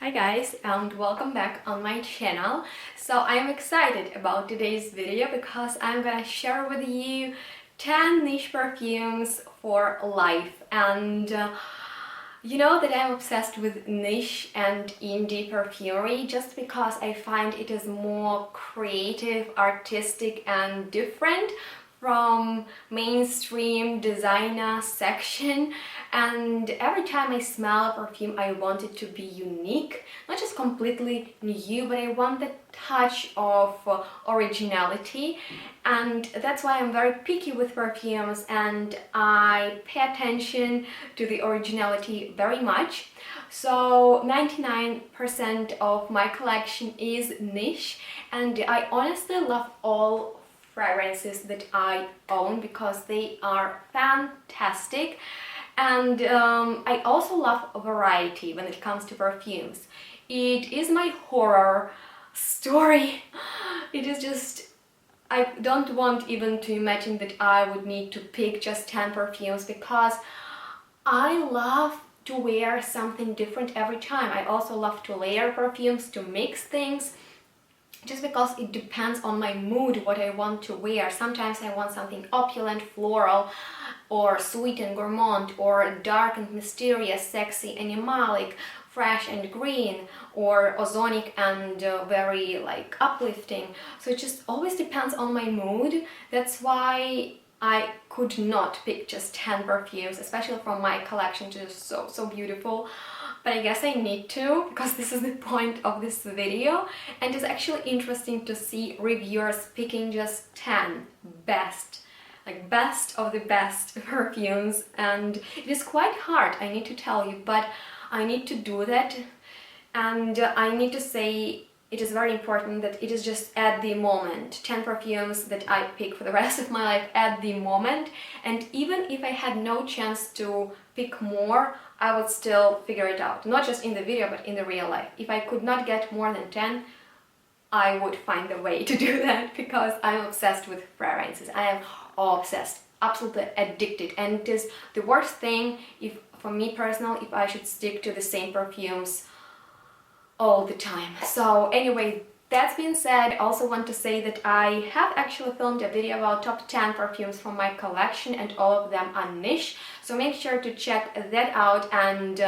Hi guys, and welcome back on my channel. So I'm excited about today's video because I'm gonna share with you 10 niche perfumes for life. And you know that I'm obsessed with niche and indie perfumery just because I find it is more creative, artistic and different from mainstream designer section. And every time I smell a perfume I want it to be unique, not just completely new, but I want the touch of originality. And that's why I'm very picky with perfumes and I pay attention to the originality very much. So 99% of my collection is niche, and I honestly love all fragrances that I own because they are fantastic. And I also love variety when it comes to perfumes. It is my horror story. It is just, I don't want even to imagine that I would need to pick just 10 perfumes because I love to wear something different every time. I also love to layer perfumes, to mix things, just because it depends on my mood what I want to wear. Sometimes I want something opulent, floral, or sweet and gourmand, or dark and mysterious, sexy, animalic, fresh and green, or ozonic and very like uplifting. So it just always depends on my mood. That's why I could not pick just 10 perfumes, especially from my collection, which is so beautiful. But I guess I need to, because this is the point of this video, and it's actually interesting to see reviewers picking just 10 best of the best perfumes. And it is quite hard, I need to tell you, but I need to do that. And I need to say it is very important that it is just at the moment. 10 perfumes that I pick for the rest of my life at the moment. And even if I had no chance to pick more, I would still figure it out. Not just in the video, but in the real life. If I could not get more than 10, I would find a way to do that because I'm obsessed with fragrances. I am obsessed, absolutely addicted. And it is the worst thing, if for me personally, if I should stick to the same perfumes all the time. So anyway, that being said, I also want to say that I have actually filmed a video about top 10 perfumes from my collection, and all of them are niche, so make sure to check that out. And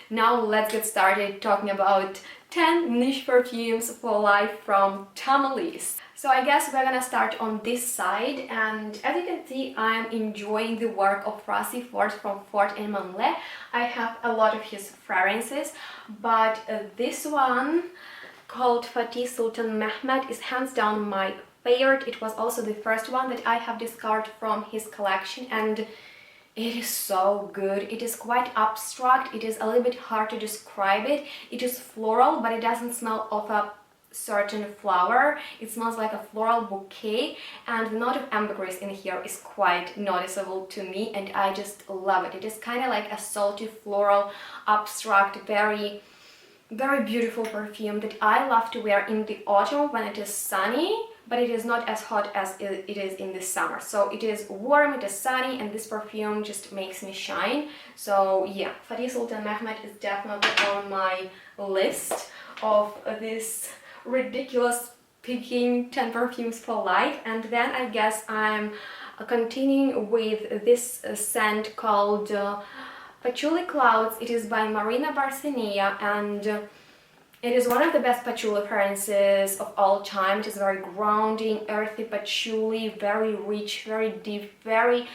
now let's get started talking about 10 niche perfumes for life from Tommelise. So I guess we're gonna start on this side, and as you can see, I'm enjoying the work of Fatih from Fort and Manle. I have a lot of his fragrances, but this one called Fatih Sultan Mehmed is hands down my favorite. It was also the first one that I have discovered from his collection, and it is so good. It is quite abstract, it is a little bit hard to describe it. It is floral, but it doesn't smell of a certain flower. It smells like a floral bouquet, and the note of ambergris in here is quite noticeable to me, and I just love it. It is kind of like a salty floral, abstract, very beautiful perfume that I love to wear in the autumn when it is sunny, but it is not as hot as it is in the summer. So it is warm, it is sunny, and this perfume just makes me shine. So yeah, Fatih Sultan Mehmed is definitely on my list of this ridiculous picking 10 perfumes for life. And then I guess I'm continuing with this scent called Patchouli Clouds. It is by Marina Barcenia, and it is one of the best patchouli fragrances of all time. It is very grounding, earthy patchouli, very rich, very deep, very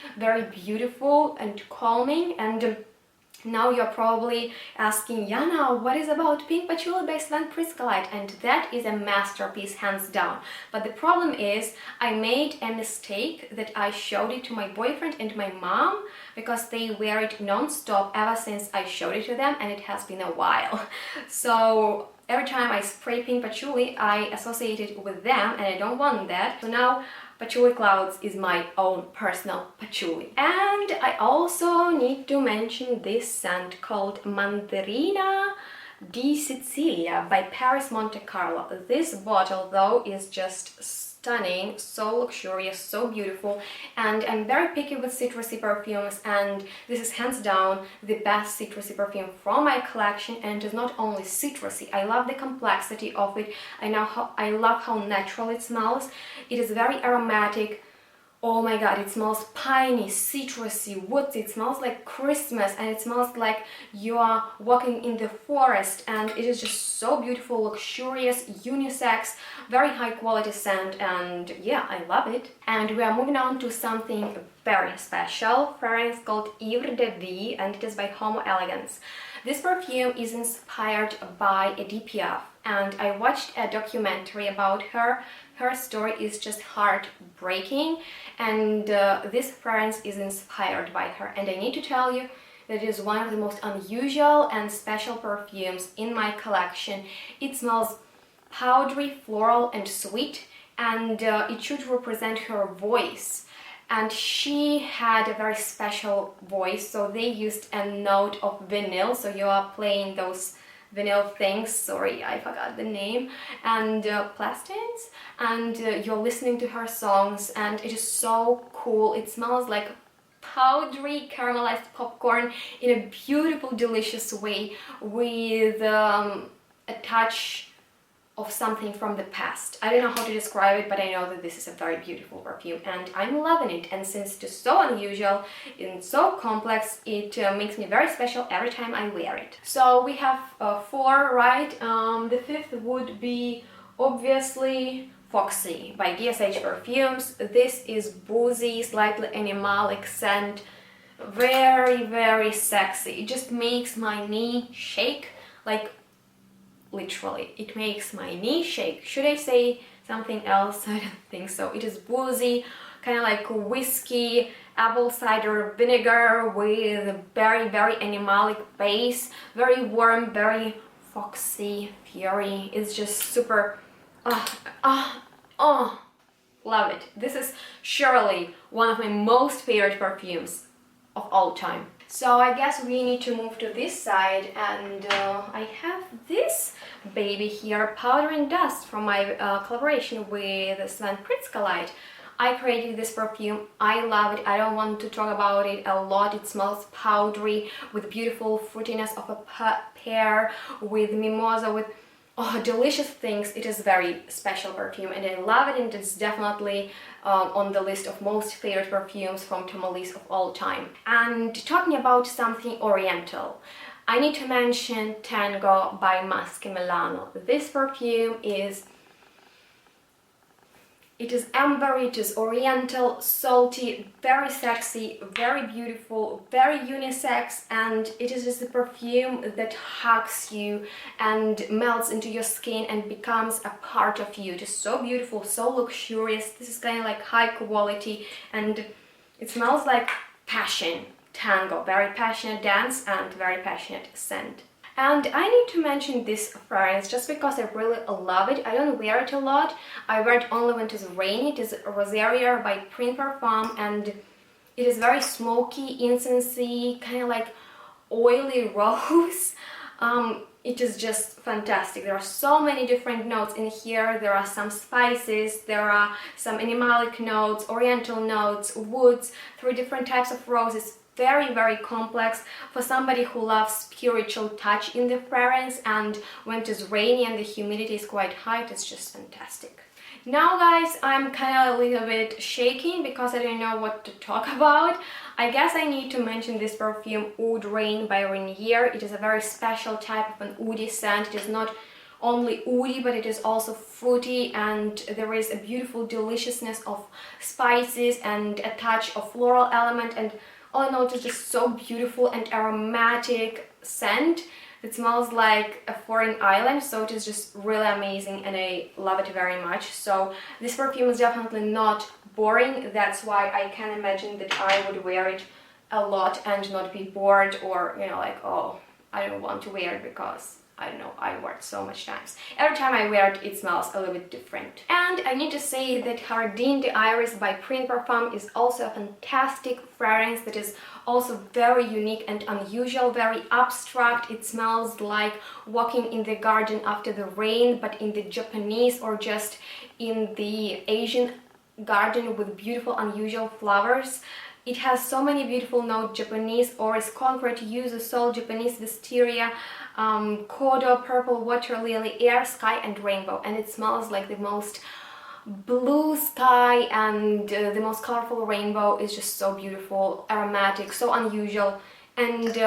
beautiful and calming. And now you're probably asking, Yana, what is about pink patchouli by Sven Priscalite? And that is a masterpiece, hands down. But the problem is, I made a mistake that I showed it to my boyfriend and my mom because they wear it non-stop ever since I showed it to them, and it has been a while. So every time I spray pink patchouli, I associate it with them, and I don't want that. So now Patchouli Clouds is my own personal patchouli. And I also need to mention this scent called Mandarino di Sicilia by Paris Monte Carlo. This bottle though is just stunning, so luxurious, so beautiful, and I'm very picky with citrusy perfumes, and this is hands down the best citrusy perfume from my collection. And it is not only citrusy, I love the complexity of it. I love how natural it smells. It is very aromatic. Oh my god, it smells piney, citrusy, woodsy. It smells like Christmas, and it smells like you are walking in the forest, and it is just so beautiful, luxurious, unisex, very high quality scent, and yeah, I love it. And we are moving on to something very special. Fragrance called Ivre de Vie, and it is by Homoelegans. This perfume is inspired by a DPF, and I watched a documentary about her. Her story is just heartbreaking, and this fragrance is inspired by her. And I need to tell you that it is one of the most unusual and special perfumes in my collection. It smells powdery, floral, and sweet, and it should represent her voice. And she had a very special voice, so they used a note of vinyl. So you are playing those vinyl things, sorry, I forgot the name, and plastins, and you're listening to her songs, and it is so cool. It smells like powdery caramelized popcorn in a beautiful, delicious way, with a touch of something from the past. I don't know how to describe it, but I know that this is a very beautiful perfume, and I'm loving it. And since it is so unusual and so complex, it makes me very special every time I wear it. So we have 4, right? The 5th would be obviously Foxy by DSH Perfumes. This is boozy, slightly animalic scent, very, very sexy. It just makes my knee shake, like literally, it makes my knee shake. Should I say something else? I don't think so. It is boozy, kind of like whiskey, apple cider vinegar with a very, very animalic base, very warm, very foxy, fury. It's just super, love it. This is surely one of my most favorite perfumes of all time. So I guess we need to move to this side, and I have this baby here, Powder and Dust, from my collaboration with Sven Pritzkalite. I created this perfume. I love it. I don't want to talk about it a lot. It smells powdery with beautiful fruitiness of a pear, with mimosa, with delicious things. It is very special perfume, and I love it, and it's definitely on the list of most favorite perfumes from Tommelise of all time. And talking about something oriental, I need to mention Tango by Masque Milano. This perfume is amber, it is oriental, salty, very sexy, very beautiful, very unisex, and it is just a perfume that hugs you and melts into your skin and becomes a part of you. It is so beautiful, so luxurious. This is kind of like high quality, and it smells like passion. Tango, very passionate dance and very passionate scent. And I need to mention this fragrance just because I really love it. I don't wear it a lot. I wear it only when it is rainy. It is Rosuerrier by Pryn Parfum, and it is very smoky, incensey, kind of like oily rose. It is just fantastic. There are so many different notes in here. There are some spices, there are some animalic notes, oriental notes, woods, 3 different types of roses. Very, very complex for somebody who loves spiritual touch in the fragrance, and when it is rainy and the humidity is quite high, it's just fantastic. Now guys, I'm kind of a little bit shaking because I don't know what to talk about. I guess I need to mention this perfume Oud Rain by Renier. It is a very special type of an oudi scent. It is not only oudi, but it is also fruity, and there is a beautiful deliciousness of spices and a touch of floral element, and all in all, it's just so beautiful and aromatic scent. It smells like a foreign island, so it is just really amazing, and I love it very much. So this perfume is definitely not boring. That's why I can imagine that I would wear it a lot and not be bored, or, you know, like, oh, I don't want to wear it because I don't know, I wore it so much times. Every time I wear it, it smells a little bit different. And I need to say that Jardin d'Iris by Pryn Parfum is also a fantastic fragrance that is also very unique and unusual, very abstract. It smells like walking in the garden after the rain, but in the Japanese or just in the Asian garden with beautiful unusual flowers. It has so many beautiful notes: Japanese, orris, concrete, yuzu, sol, Japanese wisteria, kodo, purple, water lily, air, sky, and rainbow. And it smells like the most blue sky, and the most colorful rainbow is just so beautiful, aromatic, so unusual, and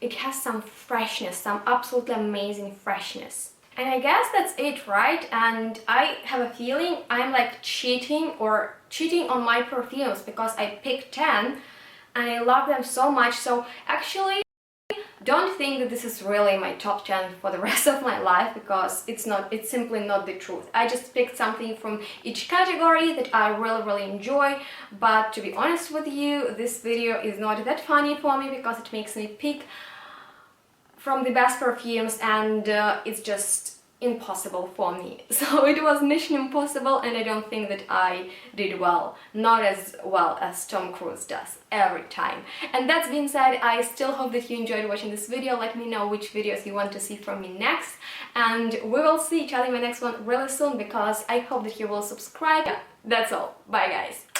it has some freshness, some absolutely amazing freshness. And I guess that's it, right? And I have a feeling I'm like cheating on my perfumes because I picked 10 and I love them so much. So actually, don't think that this is really my top 10 for the rest of my life, because it's simply not the truth. I just picked something from each category that I really enjoy. But to be honest with you, this video is not that funny for me because it makes me pick from the best perfumes, and it's just impossible for me. So it was mission impossible, and I don't think that I did well. Not as well as Tom Cruise does every time. And that being said, I still hope that you enjoyed watching this video. Let me know which videos you want to see from me next, and we will see each other in my next one really soon, because I hope that you will subscribe. Yeah, that's all. Bye guys!